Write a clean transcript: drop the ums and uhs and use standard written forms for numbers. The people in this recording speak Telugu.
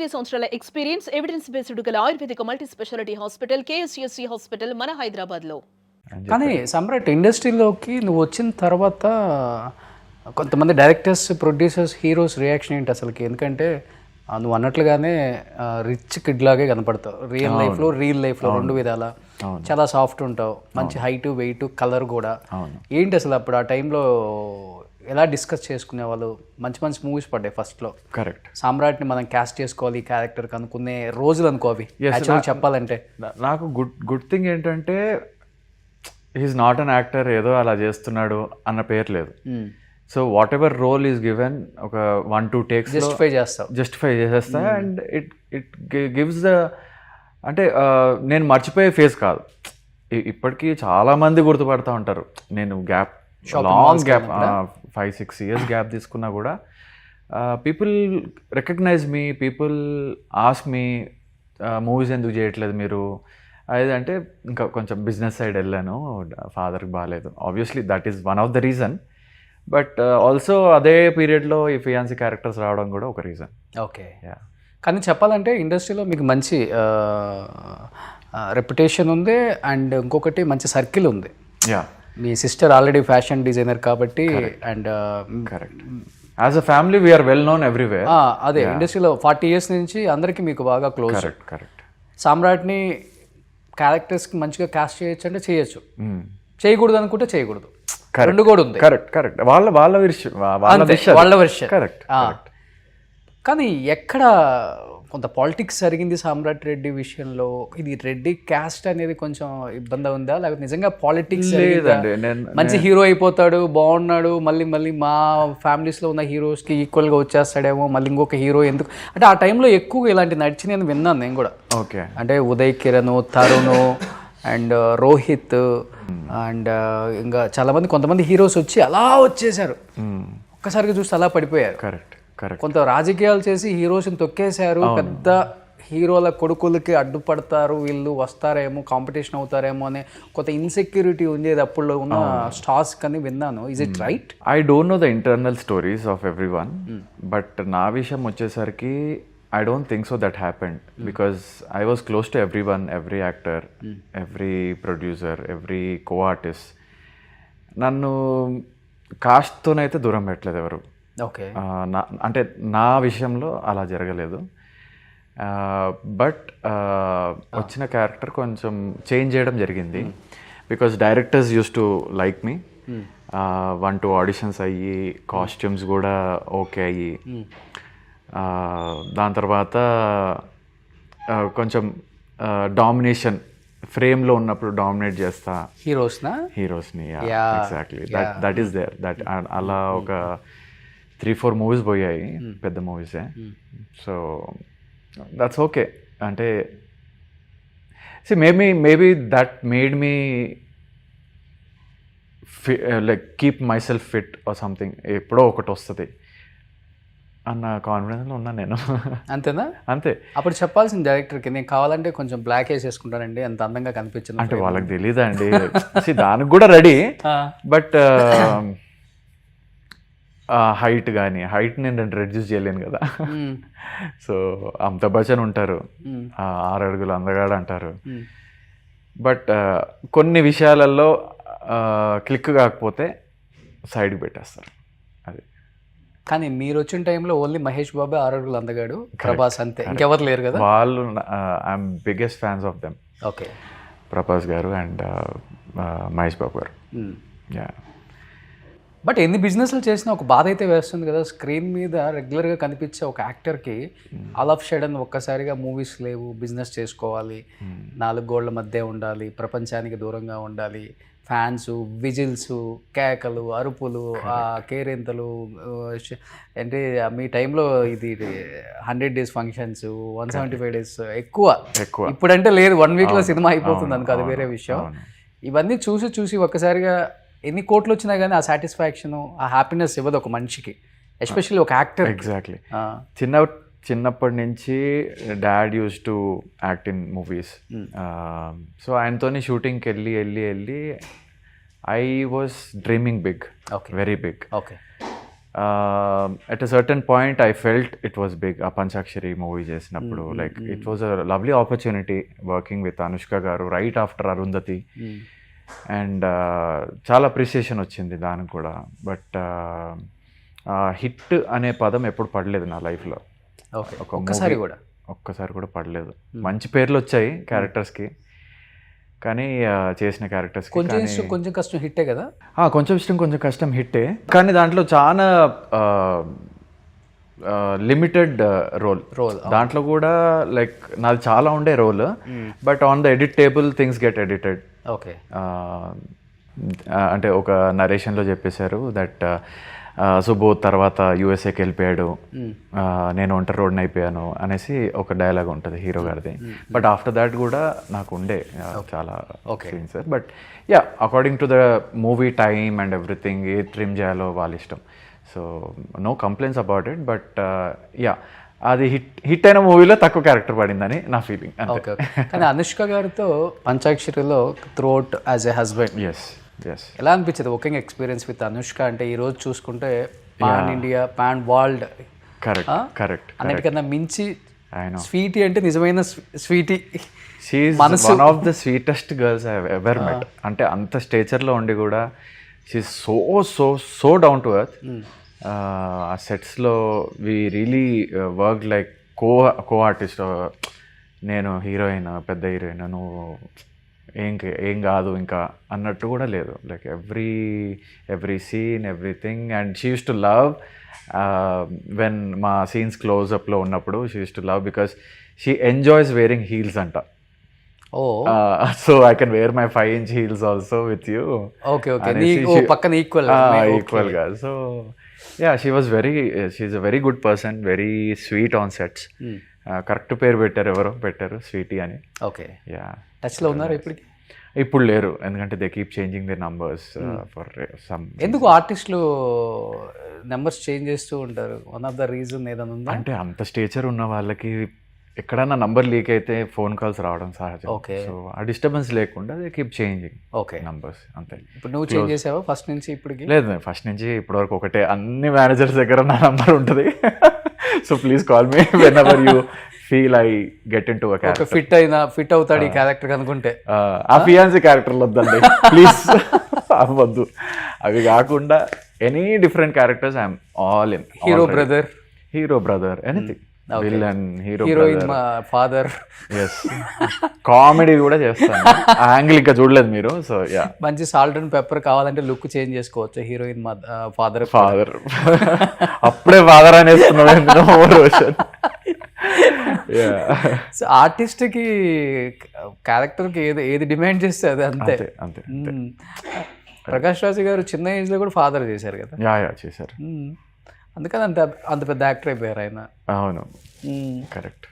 8 సంవత్సరాల ఎక్స్పీరియన్స్, ఎవిడెన్స్ బేస్డ్ గల Ayurvedic multi speciality hospital KSCSC hospital మన హైదరాబాద్లో. కానీ సమ్రాట్ ఇండస్ట్రీలోకి నువ్వు వచ్చిన తర్వాత కొంతమంది డైరెక్టర్స్, ప్రొడ్యూసర్స్, హీరోస్ రియాక్షన్ ఏంటి అసలుకి? ఎందుకంటే నువ్వు అన్నట్లుగానే రిచ్ కిడ్ లాగే కనపడతావు రియల్ లైఫ్లో రెండు విధాల. చాలా సాఫ్ట్ ఉంటావు, మంచి హైట్, వెయిట్, కలర్ కూడా. ఏంటి అసలు అప్పుడు ఆ టైంలో ఎలా డిస్కస్ చేసుకునే వాళ్ళు? మంచి మంచి మూవీస్ పడ్డాయి ఫస్ట్లో. కరెక్ట్. సామ్రాట్ని మనం క్యాస్ట్ చేసుకోవాలి ఈ క్యారెక్టర్కి అనుకునే రోజులు అనుకో అవి. యాక్చువల్గా చెప్పాలంటే నాకు గుడ్ థింగ్ ఏంటంటే హీఈస్ నాట్ అన్ యాక్టర్, ఏదో అలా చేస్తున్నాడు అన్న పేరు లేదు. So whatever role is given ఒక 1-2 టేక్స్ జస్టిఫై చేసేస్తా. అండ్ ఇట్ గివ్స్ ద, అంటే నేను మర్చిపోయే ఫేస్ కాదు. ఇప్పటికీ చాలా మంది గుర్తుపడతా ఉంటారు. నేను లాంగ్ గ్యాప్ 5-6 years గ్యాప్ తీసుకున్నా కూడా పీపుల్ రికగ్నైజ్ మీ, పీపుల్ ఆస్క్ మీ మూవీస్ ఎందుకు చేయట్లేదు మీరు. అదేంటే ఇంకా కొంచెం బిజినెస్ సైడ్ వెళ్ళాను, ఫాదర్కి బాగాలేదు. Obviously that is one of the reason. But also అదే పీరియడ్లో ఈ ఫియాన్సీ క్యారెక్టర్స్ రావడం కూడా ఒక రీజన్. ఓకే. కానీ చెప్పాలంటే ఇండస్ట్రీలో మీకు మంచి రెప్యుటేషన్ ఉంది, అండ్ ఇంకొకటి మంచి సర్కిల్ ఉంది. మీ సిస్టర్ ఆల్రెడీ ఫ్యాషన్ డిజైనర్ కాబట్టి. And correct. As a family we're well known everywhere. అదే ఇండస్ట్రీలో 40 years నుంచి అందరికీ మీకు బాగా క్లోజ్. కరెక్ట్. సామ్రాట్ని క్యారెక్టర్స్కి మంచిగా క్యాస్ట్ చేయొచ్చు అంటే చేయొచ్చు, చేయకూడదు అనుకుంటే చేయకూడదు. రెండు కూడా ఉంది. కరెక్ట్. వాళ్ళ వర్షన్. కరెక్ట్. కానీ ఎక్కడ కొంత పాలిటిక్స్ జరిగింది సామ్రాట్ రెడ్డి విషయంలో? ఇది రెడ్డి క్యాస్ట్ అనేది కొంచెం ఇబ్బంది ఉందా, లేకపోతే నిజంగా పాలిటిక్స్? మంచి హీరో అయిపోతాడు, బాగున్నాడు, మళ్ళీ మా ఫ్యామిలీస్లో ఉన్న హీరోస్కి ఈక్వల్గా వచ్చేస్తాడేమో, మళ్ళీ ఇంకొక హీరో ఎందుకు అంటే ఆ టైంలో ఎక్కువ ఇలాంటి నడిచి నేను విన్నాను నేను కూడా. ఓకే. అంటే ఉదయ్ కిరణ్, తరుణ్ అండ్ రోహిత్ అండ్ ఇంకా చాలామంది కొంతమంది హీరోస్ వచ్చి అలా వచ్చేసారు, ఒక్కసారిగా చూస్తే అలా పడిపోయారు. కరెక్ట్. కొంత రాజకీయాలు చేసి హీరోస్ని తొక్కేశారు. పెద్ద హీరోల కొడుకులకి అడ్డుపడతారు, వీళ్ళు వస్తారేమో, కాంపిటీషన్ అవుతారేమో అనే కొంత ఇన్సెక్యూరిటీ ఉండేది అప్పుడు ఉన్న స్టార్స్ కని విన్నాను. Is it right? I don't know the internal stories of every one, but నా విషయం వచ్చేసరికి I don't think so that happened, because I was close to everyone, every actor, every producer, every co-artist. నన్ను కాస్ట్తోనైతే దూరం పెట్టలేదు ఎవరు. ఓకే. అంటే నా విషయంలో అలా జరగలేదు. బట్ వచ్చిన క్యారెక్టర్ కొంచెం చేంజ్ చేయడం జరిగింది, because directors used to like me. 1-2 auditions అయ్యి, కాస్ట్యూమ్స్ కూడా ఓకే అయ్యి, దాని తర్వాత కొంచెం డామినేషన్, ఫ్రేమ్లో ఉన్నప్పుడు డామినేట్ చేస్తా హీరోస్ని. Exactly that is there. That అలా ఒక 3-4 మూవీస్ పోయాయి, పెద్ద మూవీసే. So that's okay. అంటే maybe that made me like keep myself fit or something. ఎప్పుడో ఒకటి వస్తుంది అన్న కాన్ఫిడెన్స్లో ఉన్నాను నేను. అంతేనా? అంతే. అప్పుడు చెప్పాల్సింది డైరెక్టర్కి, నేను కావాలంటే కొంచెం బ్లాక్ వేసేసుకుంటానండి, అంత అందంగా కనిపించింది అంటే. వాళ్ళకి తెలీదా అండి? దానికి కూడా రెడీ. బట్ హైట్ కానీ, హైట్ నేను రెడ్యూస్ చేయలేను కదా. సో అమితాబ్ బచ్చన్ ఉంటారు, 6 అడుగులు అందగాడు అంటారు. బట్ కొన్ని విషయాలలో క్లిక్ కాకపోతే సైడ్కి పెట్టేస్తారు. అది. కానీ మీరు వచ్చిన టైంలో ఓన్లీ మహేష్ బాబే 6 అడుగులు అందగాడు, ప్రభాస్ అంతే, ఇంకెవరు లేరు కదా. వాళ్ళు I'm biggest fans of them. Okay. Prabhas గారు అండ్ మహేష్ బాబు గారు. బట్ ఎన్ని బిజినెస్లు చేసినా ఒక బాధ అయితే వేస్తుంది కదా. స్క్రీన్ మీద రెగ్యులర్గా కనిపించే ఒక యాక్టర్కి ఆల్ ఆఫ్ షడన్ ఒక్కసారిగా మూవీస్ లేవు, బిజినెస్ చేసుకోవాలి, 4 గోళ్ల మధ్య ఉండాలి, ప్రపంచానికి దూరంగా ఉండాలి, ఫ్యాన్స్, విజిల్స్, కేకలు, అరుపులు, కేరింతలు. అంటే మీ టైంలో ఇది 100 days ఫంక్షన్స్, 175 days ఎక్కువ. ఇప్పుడంటే లేదు, 1 weekలో సినిమా అయిపోతుంది అనుకో, అది వేరే విషయం. ఇవన్నీ చూసి ఒక్కసారిగా ఎన్ని కోట్లు వచ్చినా కానీ ఆ సాటిస్ఫాక్షన్, ఆ హ్యాపీనెస్ ఇవ్వదు ఒక మనిషికి, ఎస్పెషల్లీ ఒక యాక్టర్. ఎగ్జాక్ట్లీ. చిన్నప్పటి నుంచి dad used to act in movies. So ఆయనతోని షూటింగ్కి వెళ్ళి I was dreaming big, very big. Okay. At a certain point I felt it was big. ఆ పంచాక్షరి మూవీ చేసినప్పుడు like it was a lovely opportunity working with Anushka garu right after Arundhati. And చాలా అప్రిసియేషన్ వచ్చింది దానికి కూడా. బట్ హిట్ అనే పదం ఎప్పుడు పడలేదు నా లైఫ్లో. ఒక్కసారి కూడా పడలేదు. మంచి పేర్లు వచ్చాయి క్యారెక్టర్స్కి, కానీ చేసిన క్యారెక్టర్స్ కొంచెం కష్టం హిట్టే కదా. కొంచెం ఇష్టం కొంచెం కష్టం హిట్టే, కానీ దాంట్లో చాలా లిమిటెడ్ రోల్. దాంట్లో కూడా లైక్ నాది చాలా ఉండే role, but on the edit table things get edited. Okay, అంటే ఒక నరేషన్లో చెప్పేశారు దట్ సుబోధ్ తర్వాత యూఎస్ఏకి వెళ్ళిపోయాడు, నేను ఒంటరి రోడ్ని అయిపోయాను అనేసి ఒక డైలాగ్ ఉంటుంది హీరో గారిది. బట్ ఆఫ్టర్ దాట్ కూడా నాకు ఉండే చాలా scenes. But yeah, according to the movie time and everything, ఏ ట్రిమ్ చేయాలో వాళ్ళ ఇష్టం. So no complaints about it. But yeah, అది హిట్ అయిన మూవీలో తక్కువ క్యారెక్టర్ పడిందని నా ఫీలింగ్. ఓకే, కానీ అనుష్క గారితో పంచాక్షరిలో త్రూఅవుట్ యాజ్ ఎ హస్బెండ్ ఎలా అనిపించదు వర్కింగ్ ఎక్స్పీరియన్స్ విత్ అనుష్క? అంటే ఈ రోజు చూసుకుంటే pan India, pan world, correct అన్నిటికన్నా మించి స్వీటీ అంటే నిజమైన Sweety. She's one of the sweetest girls I ever met. అంటే అంత స్టేచర్లో ఉండి కూడా she's so down to earth. ఆ సెట్స్లో we really work like co artist. నేను హీరోయిన్, పెద్ద హీరోయిన్, నువ్వు ఏం కాదు ఇంకా అన్నట్టు కూడా లేదు. Like every scene, everything. And she used to love when మా సీన్స్ క్లోజ్అప్లో ఉన్నప్పుడు she used to love because she enjoys wearing heels అంట. So I can wear my 5-inch heels also with you. పక్కన ఈక్వల్ గా. So yeah, she's a very good person, very sweet on sets. Correct పేరు పెట్టారు స్వీటీ అని. Okay, yeah. టచ్లో ఉన్నారు ఇప్పటికి? ఇప్పుడు లేరు, ఎందుకంటే they keep changing the numbers for some. ఎందుకు ఆర్టిస్టులు నెంబర్స్ చేంజ్ చేస్తూ ఉంటారు? వన్ ఆఫ్ ద రీజన్ ఏదైనా ఉందా? అంటే అంత స్టేచర్ ఉన్న వాళ్ళకి ఎక్కడన్నా నంబర్ లీక్ అయితే ఫోన్ కాల్స్ రావడం సహజం. ఓకే, సో ఆ డిస్టర్బెన్స్ లేకుండా దే కీప్ చేంజింగ్ నంబర్స్, అంతే. ఇప్పుడు నువ్వు చేంజ్ చేసావా ఫస్ట్ నుంచి ఇప్పటికి? లేదు, ఫస్ట్ నుంచి ఇప్పటి వరకు ఒకటే. అన్ని మేనేజర్స్ దగ్గర నా నంబర్ ఉంటుంది. So please call me when ever you feel I get in to a character. Fit అవుతాడు ఈ క్యారెక్టర్ అనుకుంటే. ఆ ఫియాన్సీ క్యారెక్టర్లు వద్దండి ప్లీజ్, అవ్వద్దు. అవి కాకుండా any different characters I'm all in. Hero brother anything, villain, heroine, father. Yes, comedy కూడా చేస్తాను. ఆ యాంగిల్ ఇంకా చూడలేదు మీరు. సో యా, మంచి సాల్ట్ అండ్ పెప్పర్ కావాలంటే లుక్ చేంజ్ చేసుకోవచ్చు. హీరోయిన్ ఫాదర్ అప్పుడే ఫాదర్ అనేస్తున్నావు రోషన్. సో ఆర్టిస్ట్కి క్యారెక్టర్కి ఏది డిమాండ్ చేస్తే అది అంతే. ప్రకాష్ రాజ్ గారు చిన్న ఏజ్లో కూడా ఫాదర్ చేశారు కదా. యా చేశారు. అందుకని అంత పెద్ద యాక్టర్ అయిపోయారు ఆయన. అవును, కరెక్ట్.